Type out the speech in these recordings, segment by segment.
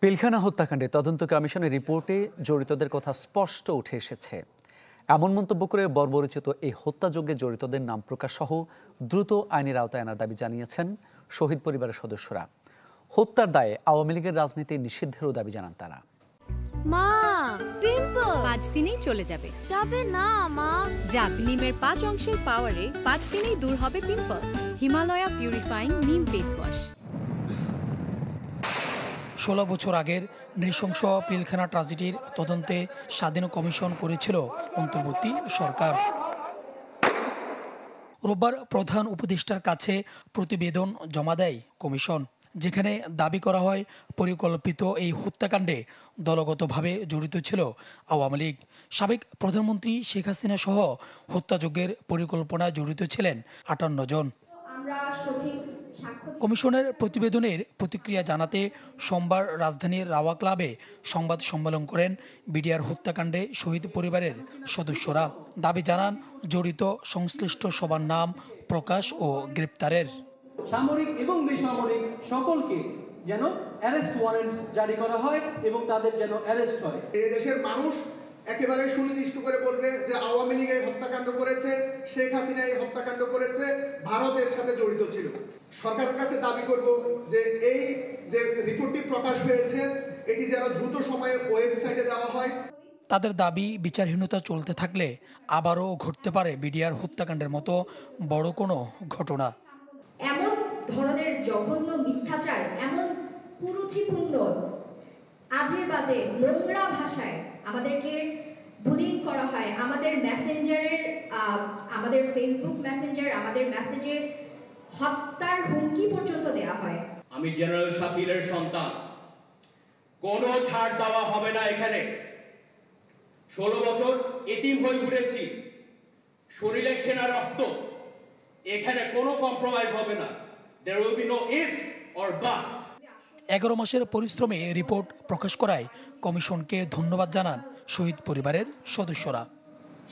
পিলখানা হত্যাকাণ্ডে তদন্ত কমিশনের রিপোর্টে জড়িতদের কথা স্পষ্ট উঠে এসেছে। এমন মন্তব্য করে বর্বরচিত এই হত্যাযজ্ঞে জড়িতদের নাম প্রকাশ সহ দ্রুত আইনের আওতায় আনার দাবি জানিয়েছেন শহীদ পরিবারের সদস্যরা। হত্যার দায়ে আওয়ামী লীগের রাজনীতি নিষিদ্ধেরও দাবি জানান তারা। মা, পিম্পল 5 দিনেই চলে যাবে। যাবে না মা। যাবে। নিমের 5 অংশের পাওয়ারে 5 দিনেই দূর হবে পিম্পল। হিমালয়া পিউরিফাইং নিম ফেস ওয়াশ। 16 বছর আগের নৃশংস পিলখানা ট্র্যাজেডির তদন্তে স্বাধীন কমিশন করেছিল অন্তর্বর্তী সরকার। রোববার প্রধান উপদেষ্টার কাছে প্রতিবেদন জমা দেয় কমিশন, যেখানে দাবি করা হয় পরিকল্পিত এই হত্যাকাণ্ডে দলগতভাবে জড়িত ছিল আওয়ামী লীগ। সাবেক প্রধানমন্ত্রী শেখ হাসিনা সহ হত্যাযজ্ঞের পরিকল্পনায় জড়িত ছিলেন 58 জন। কমিশনের প্রতিবেদনের প্রতিক্রিয়া জানাতে সোমবার রাজধানীর রাওয়া ক্লাবে সংবাদ সম্মেলন করেন বিডিআর হত্যাকাণ্ডে শহীদ পরিবারের সদস্যরা। দাবি জানান জড়িত সংশ্লিষ্ট সবার নাম প্রকাশ ও গ্রেপ্তারের। সামরিক এবং বেসামরিক সকলকে যেন অ্যারেস্ট ওয়ারেন্ট জারি করা হয় এবং তাদের যেন অ্যারেস্ট হয়। এই দেশের মানুষ একেবারে সুনির্দিষ্ট করে বলবে যে আওয়ামী লীগ এই হত্যাকাণ্ড করেছে, শেখ হাসিনা এই হত্যাকাণ্ড করেছে, ভারতের সাথে জড়িত ছিল। সরকারের কাছে দাবি করব যে এই যে রিপোর্টটি প্রকাশ হয়েছে এটি যেন দ্রুত সময়ে ওয়েবসাইটে দেওয়া হয়। তাদের দাবি বিচারহীনতা চলতে থাকলে আবারও ঘটতে পারে বিডিআর হত্যাকাণ্ডের মতো বড় কোনো ঘটনা। এমন ধরনের জঘন্য মিথ্যাচার, এমন কুরুচিপূর্ণ আজে বাজে নোংরা ভাষায় আমাদেরকে বুলিং করা হয়, আমাদের মেসেঞ্জারের, আমাদের ফেসবুক মেসেঞ্জার, আমাদের মেসেজে হত্যার হুমকি পর্যন্ত দেয়া হয়। আমি জেনারেল শাকিলের সন্তান, কোনো ছাড় দেওয়া হবে না। এখানে 16 বছর এতিম হয়ে ঘুরেছি, শরীরে সেনা রক্ত, এখানে কোনো কম্প্রোমাইজ হবে না। There will be no ifs or buts. 11 মাসের পরিশ্রমে রিপোর্ট প্রকাশ করায় কমিশনকে ধন্যবাদ জানান শহীদ পরিবারের সদস্যরা।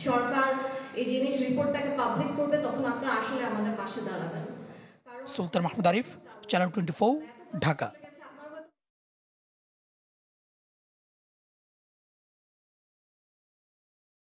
সরকার এই জিনিস রিপোর্টটাকে পাবলিক করবে, তখন আপনারা আসলে আমাদের পাশে দাঁড়াবেন। সুলতান মাহমুদ আরিফ, চ্যানেল 24, ঢাকা।